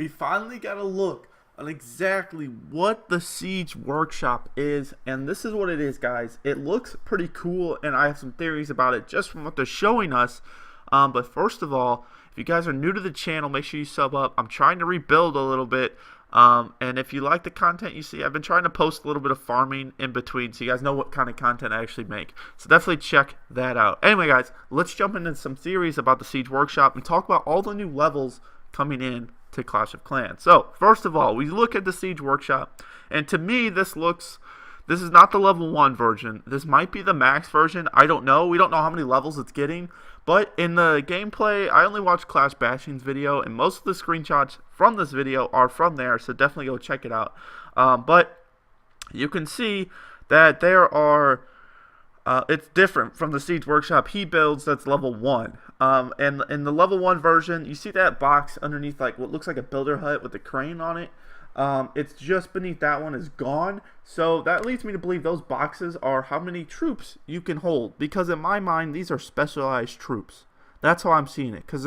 we finally got a look on exactly what the Siege Workshop is, and this is what it is, guys. It looks pretty cool, and I have some theories about it just from what they're showing us. But first of all, if you guys are new to the channel, make sure you sub up. I'm trying to rebuild a little bit, and if you like the content you see, I've been trying to post a little bit of farming in between so you guys know what kind of content I actually make. So definitely check that out. Anyway, guys, let's jump into some theories about the Siege Workshop and talk about all the new levels coming in to Clash of Clans. So first of all, we look at the Siege Workshop, and to me this is not the level 1 version. This might be the max version. I don't know. We don't know how many levels it's getting. But in the gameplay, I only watched Clash Bashing's video, and most of the screenshots from this video are from there, so definitely go check it out. But you can see that there are, it's different from the Siege Workshop he builds that's level 1. And in the level 1 version, you see that box underneath like what looks like a builder hut with a crane on it. It's just beneath that one is gone, so that leads me to believe those boxes are how many troops you can hold, because in my mind these are specialized troops. That's how I'm seeing it, because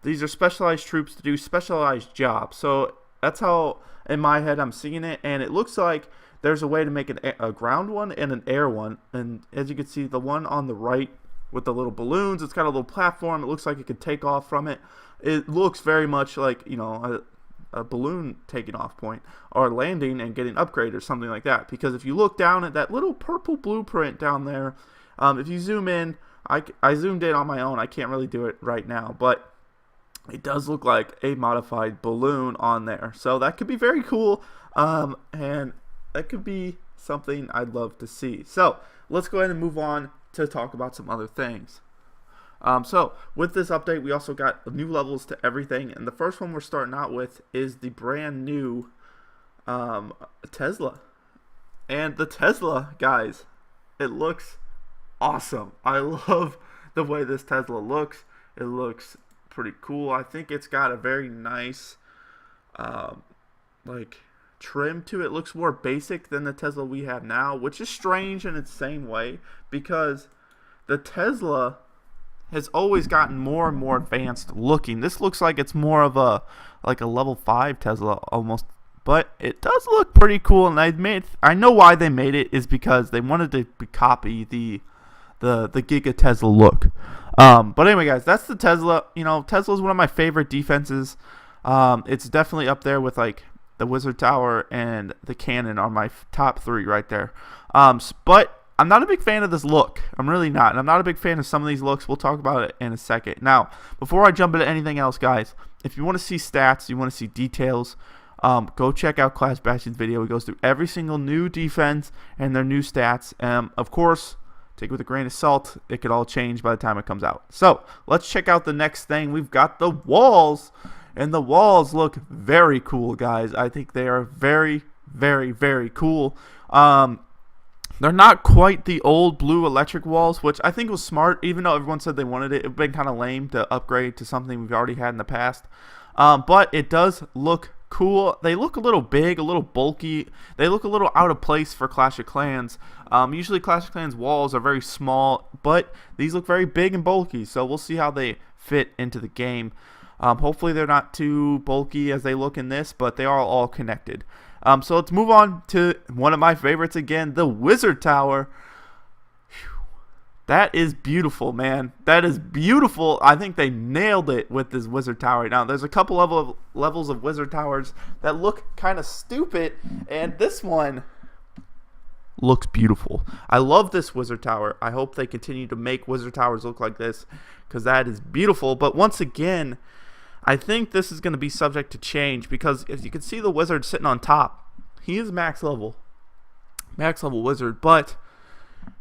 these are specialized troops to do specialized jobs. So that's how in my head I'm seeing it, and it looks like there's a way to make a ground one and an air one. And as you can see, the one on the right with the little balloons, it's got a little platform. It looks like it could take off from it. It looks very much like, you know, a balloon taking off point or landing and getting upgraded or something like that. Because if you look down at that little purple blueprint down there, if you zoom in, I zoomed in on my own. I can't really do it right now, but it does look like a modified balloon on there. So that could be very cool, and that could be something I'd love to see. So let's go ahead and move on to talk about some other things. So with this update, we also got new levels to everything, and the first one we're starting out with is the brand new Tesla. And the Tesla, guys, it looks awesome. I love the way this Tesla looks. It looks pretty cool. I think it's got a very nice like trim to it. It looks more basic than the Tesla we have now, which is strange in its same way, because the Tesla has always gotten more and more advanced looking. This looks like it's more of a level 5 Tesla almost, but it does look pretty cool. And I know why they made it is because they wanted to copy the Giga Tesla look. But anyway, guys, that's the Tesla. You know, Tesla is one of my favorite defenses. It's definitely up there with like the Wizard Tower and the Cannon are my top 3 right there. But I'm not a big fan of this look. I'm really not. And I'm not a big fan of some of these looks. We'll talk about it in a second. Now, before I jump into anything else, guys, if you want to see stats, you want to see details, go check out Clash Bashing's video. He goes through every single new defense and their new stats. Of course, take it with a grain of salt. It could all change by the time it comes out. So let's check out the next thing. We've got the walls. And the walls look very cool, guys. I think they are very, very, very cool. They're not quite the old blue electric walls, which I think was smart, even though everyone said they wanted it. It would have been kind of lame to upgrade to something we've already had in the past. But it does look cool. They look a little big, a little bulky. They look a little out of place for Clash of Clans. Usually Clash of Clans walls are very small, but these look very big and bulky. So we'll see how they fit into the game. Hopefully they're not too bulky as they look in this, but they are all connected. So let's move on to one of my favorites again, the Wizard Tower. Whew. That is beautiful, man. That is beautiful. I think they nailed it with this Wizard Tower. Now, there's a couple levels of Wizard Towers that look kind of stupid, and this one looks beautiful. I love this Wizard Tower. I hope they continue to make Wizard Towers look like this, because that is beautiful. But once again, I think this is going to be subject to change, because as you can see the wizard sitting on top, he is max level wizard, but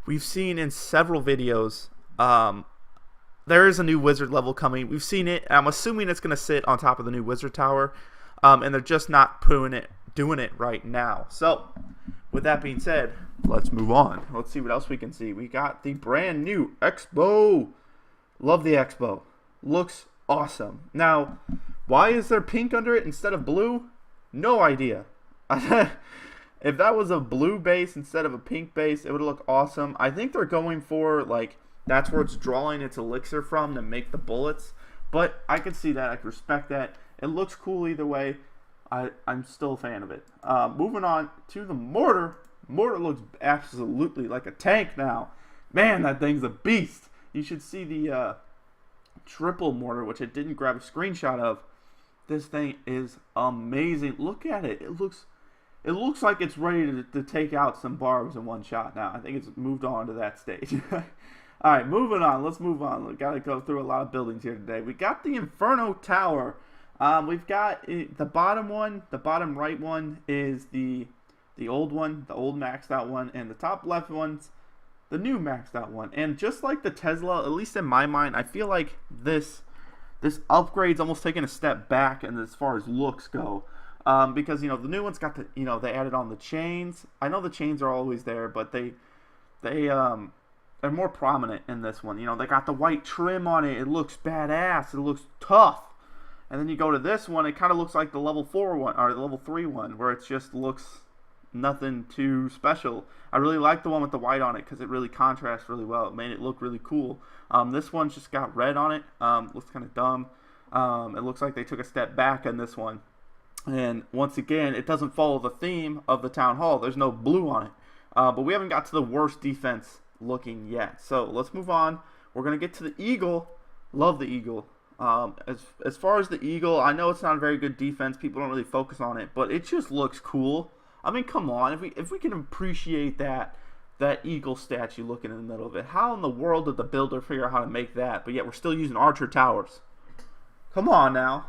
we've seen in several videos there is a new wizard level coming. We've seen it. I'm assuming it's going to sit on top of the new Wizard Tower, and they're just not doing it right now. So with that being said, let's move on. Let's see what else we can see. We got the brand new Expo. Love the Expo. Looks awesome. Now, why is there pink under it instead of blue? No idea. If that was a blue base instead of a pink base, it would look awesome. I think they're going for, like, that's where it's drawing its elixir from to make the bullets. But I can see that. I can respect that. It looks cool either way. I'm still a fan of it. Moving on to the Mortar. Mortar looks absolutely like a tank now. Man, that thing's a beast. You should see the triple Mortar, which I didn't grab a screenshot of. This thing is amazing. Look at it. It looks like it's ready to take out some barbs in one shot now. I think it's moved on to that stage. All right, moving on. Let's move on. We've got to go through a lot of buildings here today. We got the Inferno Tower. We've got the bottom one. The bottom right one is the old one, the old maxed out one, and the top left one's the new maxed out one. And just like the Tesla, at least in my mind, I feel like this upgrade's almost taking a step back and as far as looks go. Because, the new one's got the, they added on the chains. I know the chains are always there, but they are more prominent in this one. They got the white trim on it. It looks badass. It looks tough. And then you go to this one, it kind of looks like the level 4 one, or the level 3 one, where it just looks nothing too special. I really like the one with the white on it because it really contrasts really well. It made it look really cool. This one's just got red on it. Looks kind of dumb. It looks like they took a step back in this one. And once again, it doesn't follow the theme of the Town Hall. There's no blue on it. But we haven't got to the worst defense looking yet. So let's move on. We're going to get to the Eagle. Love the Eagle. As far as the Eagle, I know it's not a very good defense. People don't really focus on it, but it just looks cool. I mean, come on. If we can appreciate that Eagle statue looking in the middle of it, how in the world did the builder figure out how to make that? But yet we're still using archer towers. Come on now.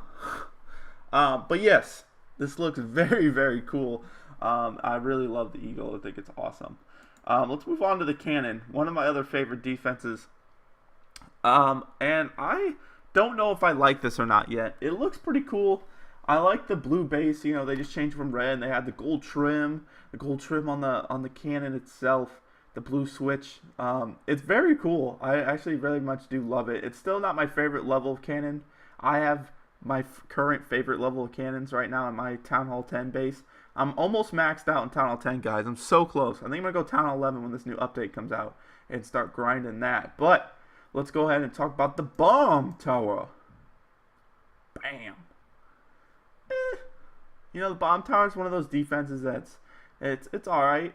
But yes, this looks very, very cool. I really love the Eagle. I think it's awesome. Let's move on to the cannon. One of my other favorite defenses. And I don't know if I like this or not yet. It looks pretty cool. I like the blue base. They just changed from red, and they had the gold trim on the cannon itself, the blue switch. It's very cool. I actually very much do love it. It's still not my favorite level of cannon. I have my current favorite level of cannons right now in my Town Hall 10 base. I'm almost maxed out in Town Hall 10, guys. I'm so close. I think I'm going to go Town Hall 11 when this new update comes out and start grinding that. But let's go ahead and talk about the bomb tower. Bam. The bomb tower is one of those defenses that's it's all right.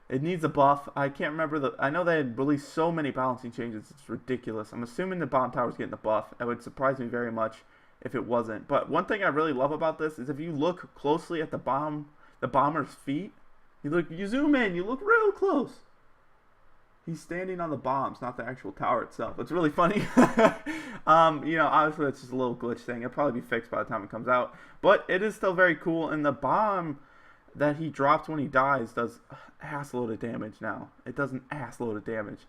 It needs a buff. I can't remember I know they had released so many balancing changes. It's ridiculous. I'm assuming the bomb tower is getting a buff. It would surprise me very much if it wasn't. But one thing I really love about this is if you look closely at the bomber's feet, you zoom in, you look real close. He's standing on the bombs, not the actual tower itself. It's really funny. Obviously that's just a little glitch thing. It'll probably be fixed by the time it comes out. But it is still very cool. And the bomb that he drops when he dies does ass load of damage now. It does an ass load of damage.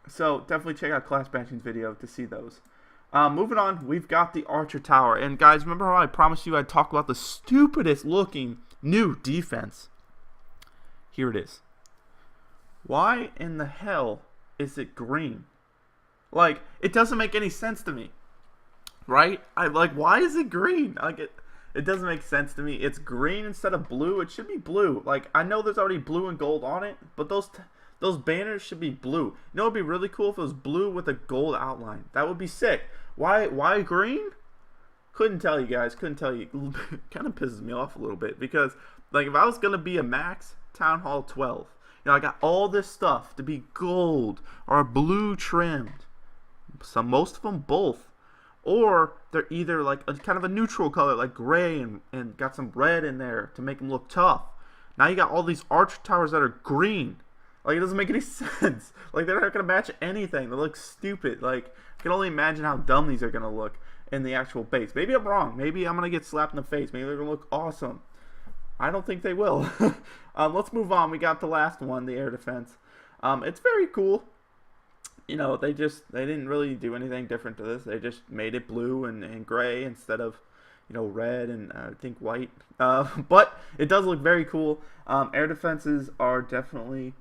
So definitely check out Clash Bashing's video to see those. Moving on, we've got the Archer Tower. And guys, remember how I promised you I'd talk about the stupidest looking new defense? Here it is. Why in the hell is it green? Like, it doesn't make any sense to me. Right? Why is it green? It doesn't make sense to me. It's green instead of blue. It should be blue. I know there's already blue and gold on it, but those banners should be blue. It would be really cool if it was blue with a gold outline. That would be sick. Why green? Couldn't tell you guys. Couldn't tell you. It kind of pisses me off a little bit because, if I was going to be a max Town Hall 12, I got all this stuff to be gold or blue trimmed. Most of them both. Or they're either kind of a neutral color, like gray, and got some red in there to make them look tough. Now you got all these archer towers that are green. It doesn't make any sense. They're not going to match anything. They look stupid. I can only imagine how dumb these are going to look in the actual base. Maybe I'm wrong. Maybe I'm going to get slapped in the face. Maybe they're going to look awesome. I don't think they will. Let's move on. We got the last one, the air defense. It's very cool. They didn't really do anything different to this. They just made it blue and gray instead of, red and I think white. But it does look very cool. Air defenses are definitely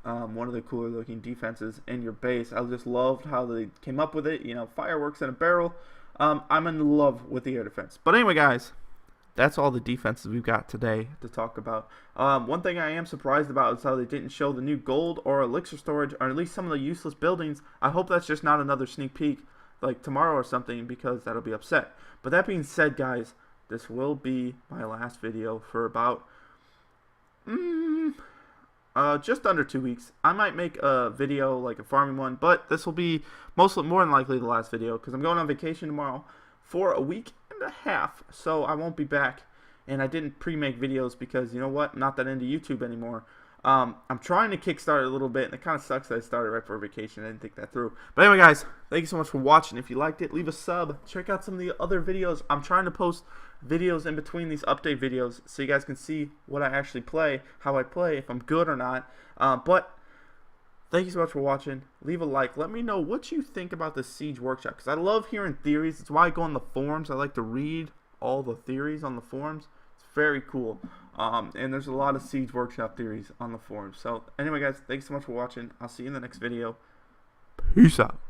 one of the cooler looking defenses in your base. I just loved how they came up with it. Fireworks in a barrel. I'm in love with the air defense. But anyway, guys, that's all the defenses we've got today to talk about. One thing I am surprised about is how they didn't show the new gold or elixir storage, or at least some of the useless buildings. I hope that's just not another sneak peek. like tomorrow or something, because that'll be upset. But that being said, guys, this will be my last video for about just under 2 weeks. I might make a video, like a farming one, but this will be more than likely the last video, because I'm going on vacation tomorrow for a week and a half, so I won't be back. And I didn't pre-make videos because, you know what, I'm not that into YouTube anymore. I'm trying to kickstart it a little bit, and it kind of sucks that I started right before vacation. I didn't think that through. But anyway, guys, thank you so much for watching. If you liked it, leave a sub. Check out some of the other videos. I'm trying to post videos in between these update videos so you guys can see what I actually play, how I play, if I'm good or not. But thank you so much for watching. Leave a like. Let me know what you think about the Siege Workshop, because I love hearing theories. That's why I go on the forums. I like to read all the theories on the forums. It's very cool. And there's a lot of Siege Workshop theories on the forums. So anyway, guys, thanks so much for watching. I'll see you in the next video. Peace out.